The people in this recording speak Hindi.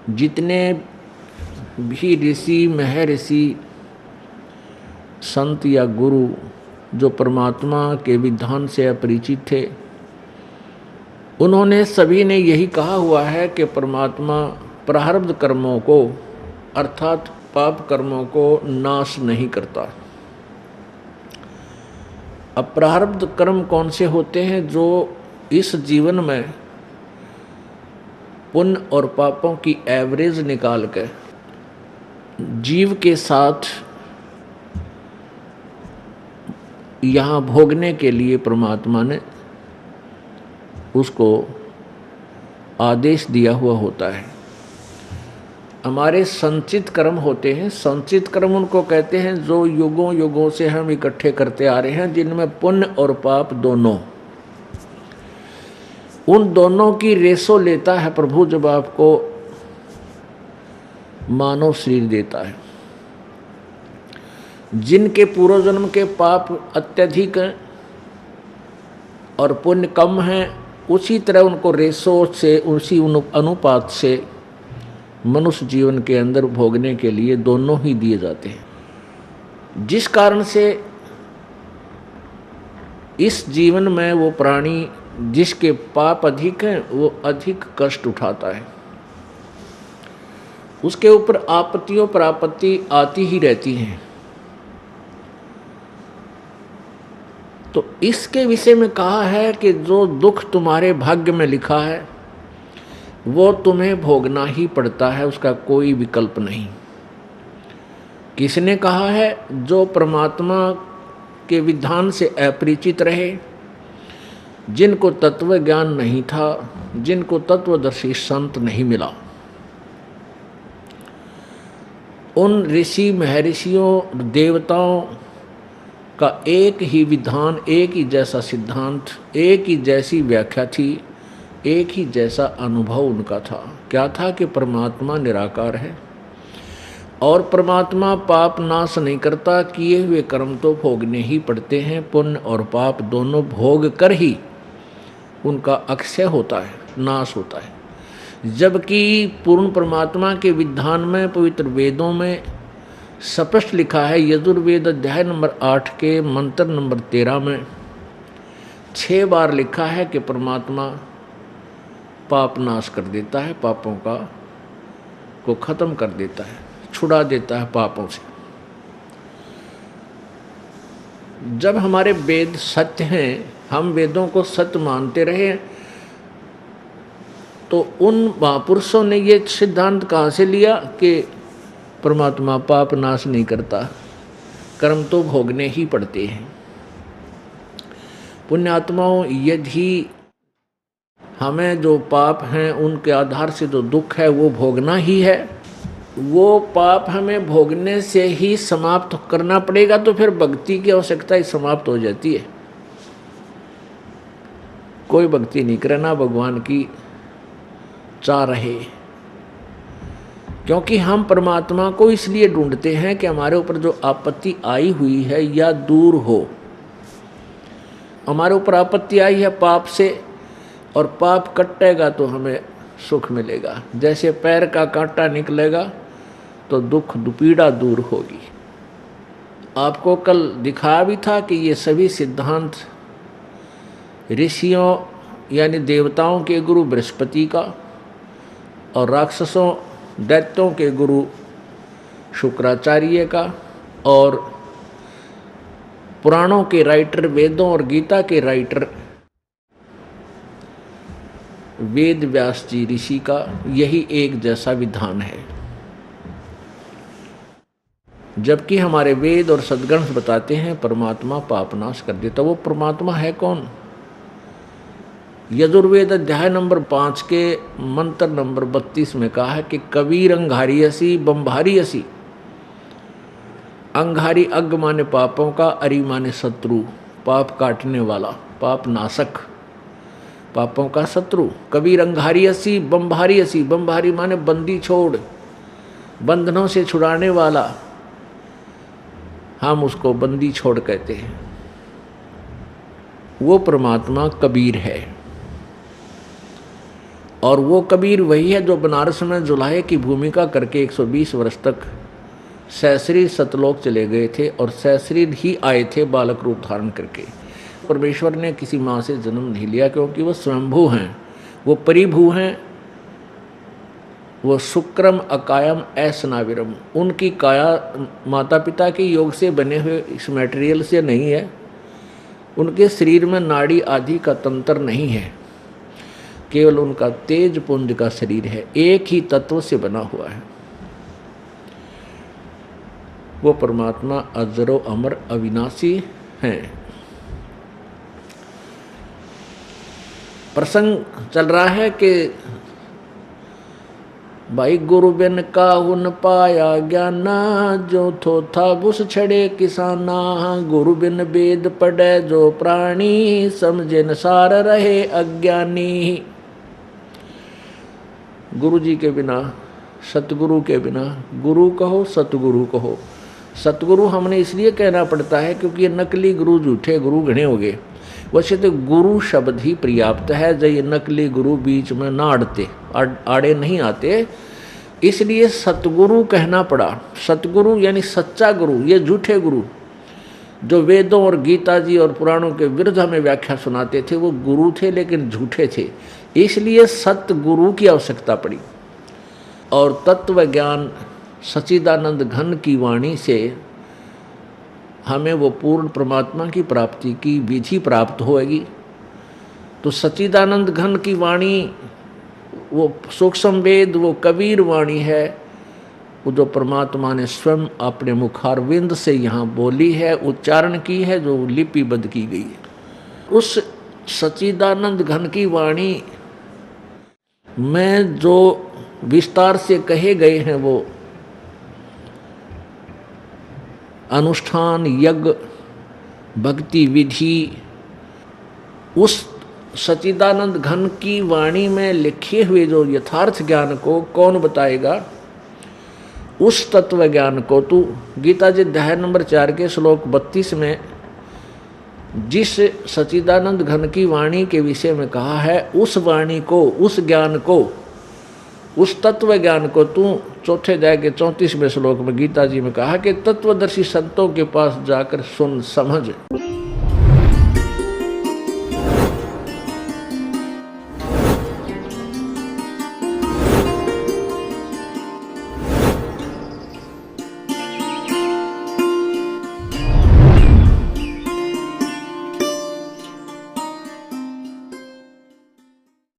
जितने भी ऋषि महर्षि संत या गुरु जो परमात्मा के विधान से अपरिचित थे, उन्होंने सभी ने यही कहा हुआ है कि परमात्मा प्रारब्ध कर्मों को अर्थात पाप कर्मों को नाश नहीं करता। अब प्रारब्ध कर्म कौन से होते हैं? जो इस जीवन में पुण्य और पापों की एवरेज निकाल कर जीव के साथ यहाँ भोगने के लिए परमात्मा ने उसको आदेश दिया हुआ होता है। हमारे संचित कर्म होते हैं। संचित कर्म उनको कहते हैं जो युगों युगों से हम इकट्ठे करते आ रहे हैं, जिनमें पुण्य और पाप दोनों, उन दोनों की रेशो लेता है प्रभु जब आपको मानव शरीर देता है। जिनके पूर्व जन्म के पाप अत्यधिक हैं और पुण्य कम हैं, उसी तरह उनको रेशो से, उसी अनुपात से मनुष्य जीवन के अंदर भोगने के लिए दोनों ही दिए जाते हैं। जिस कारण से इस जीवन में वो प्राणी जिसके पाप अधिक हैं वो अधिक कष्ट उठाता है। उसके ऊपर आपत्तियों पर आपत्ति आती ही रहती हैं। तो इसके विषय में कहा है कि जो दुख तुम्हारे भाग्य में लिखा है वो तुम्हें भोगना ही पड़ता है, उसका कोई विकल्प नहीं। किसने कहा है? जो परमात्मा के विधान से अपरिचित रहे, जिनको तत्व ज्ञान नहीं था, जिनको तत्वदर्शी संत नहीं मिला। उन ऋषि महर्षियों देवताओं का एक ही विधान, एक ही जैसा सिद्धांत, एक ही जैसी व्याख्या थी, एक ही जैसा अनुभव उनका था। क्या था? कि परमात्मा निराकार है और परमात्मा पाप नाश नहीं करता, किए हुए कर्म तो भोगने ही पड़ते हैं। पुण्य और पाप दोनों भोग कर ही उनका अक्षय होता है, नाश होता है। जबकि पूर्ण परमात्मा के विधान में, पवित्र वेदों में स्पष्ट लिखा है, यजुर्वेद अध्याय नंबर 8 के मंत्र नंबर 13 में 6 बार लिखा है कि परमात्मा पाप नाश कर देता है, पापों को खत्म कर देता है, छुड़ा देता है पापों से। जब हमारे वेद सत्य हैं, हम वेदों को सत्य मानते रहे, तो उन महापुरुषों ने ये सिद्धांत कहाँ से लिया कि परमात्मा पाप नाश नहीं करता, कर्म तो भोगने ही पड़ते हैं। पुण्यात्माओं, यदि हमें जो पाप हैं उनके आधार से जो दुख है वो भोगना ही है, वो पाप हमें भोगने से ही समाप्त करना पड़ेगा, तो फिर भक्ति की आवश्यकता ही समाप्त हो जाती है। कोई भक्ति नहीं करना, भगवान की चाह रहे, क्योंकि हम परमात्मा को इसलिए ढूंढते हैं कि हमारे ऊपर जो आपत्ति आई हुई है या दूर हो। हमारे ऊपर आपत्ति आई है पाप से, और पाप कटेगा तो हमें सुख मिलेगा। जैसे पैर का कांटा निकलेगा तो दुख पीड़ा दूर होगी। आपको कल दिखाया भी था कि ये सभी सिद्धांत ऋषियों यानी देवताओं के गुरु बृहस्पति का और राक्षसों दैत्यों के गुरु शुक्राचार्य का और पुराणों के राइटर, वेदों और गीता के राइटर वेद व्यास जी ऋषि का यही एक जैसा विधान है। जबकि हमारे वेद और सद्ग्रंथ बताते हैं परमात्मा पापनाश कर देता। वो परमात्मा है कौन? यजुर्वेद अध्याय नंबर 5 के मंत्र नंबर 32 में कहा है कि कबीर अंघारियसी बम्भारियसी। अंघारी अग्ग माने पापों का, अरि माने शत्रु, पाप काटने वाला, पाप नाशक, पापों का शत्रु। कबीर अंघारियसी बम्भारियसी, बम्भारी माने बंदी छोड़, बंधनों से छुड़ाने वाला, हम उसको बंदी छोड़ कहते हैं। वो परमात्मा कबीर है। और वो कबीर वही है जो बनारस में जुलाहे की भूमिका करके 120 वर्ष तक सहस्री सतलोक चले गए थे और सहस्री ही आए थे बालक रूप धारण करके। परमेश्वर ने किसी माँ से जन्म नहीं लिया क्योंकि वो स्वयंभू हैं, वो परिभू हैं, वो शुक्रम अकायम असनाविरम। उनकी काया माता पिता के योग से बने हुए इस मटेरियल से नहीं है, उनके शरीर में नाड़ी आदि का तंत्र नहीं है, केवल उनका तेज पुंज का शरीर है, एक ही तत्व से बना हुआ है। वो परमात्मा अजरो अमर अविनाशी हैं। प्रसंग चल रहा है कि भाई गुरु बिन काहुन पाया ज्ञाना, जो थो था बुस छड़े किसाना। गुरु बिन वेद पढ़े जो प्राणी, समझे न सार रहे अज्ञानी। गुरु जी के बिना, सतगुरु के बिना, गुरु कहो सतगुरु कहो। सतगुरु हमने इसलिए कहना पड़ता है क्योंकि ये नकली गुरु, झूठे गुरु घने हो गए। वैसे तो गुरु शब्द ही पर्याप्त है, जब ये नकली गुरु बीच में ना आड़े नहीं आते, इसलिए सतगुरु कहना पड़ा। सतगुरु यानी सच्चा गुरु, ये झूठे गुरु जो वेदों और गीता जी और पुराणों के विरुद्ध हमें व्याख्या सुनाते थे, वो गुरु थे लेकिन झूठे थे, इसलिए सतगुरु की आवश्यकता पड़ी। और तत्व ज्ञान सच्चिदानंद घन की वाणी से हमें वो पूर्ण परमात्मा की प्राप्ति की विधि प्राप्त होएगी। तो सच्चिदानंद घन की वाणी वो सूक्ष्म वेद, वो कबीर वाणी है, वो जो परमात्मा ने स्वयं अपने मुखारविंद से यहाँ बोली है, उच्चारण की है, जो लिपिबद्ध की गई है। उस सच्चिदानंद घन की वाणी में जो विस्तार से कहे गए हैं वो अनुष्ठान, यज्ञ, भक्ति विधि, उस सच्चिदानंद घन की वाणी में लिखे हुए जो यथार्थ ज्ञान को कौन बताएगा? उस तत्व ज्ञान को तू गीता जी अध्याय नंबर 4 के श्लोक 32 में जिस सच्चिदानंद घन की वाणी के विषय में कहा है, उस वाणी को, उस ज्ञान को, उस तत्व ज्ञान को तू चौथे अध्याय के 34वें श्लोक में गीता जी में कहा कि तत्वदर्शी संतों के पास जाकर सुन समझ।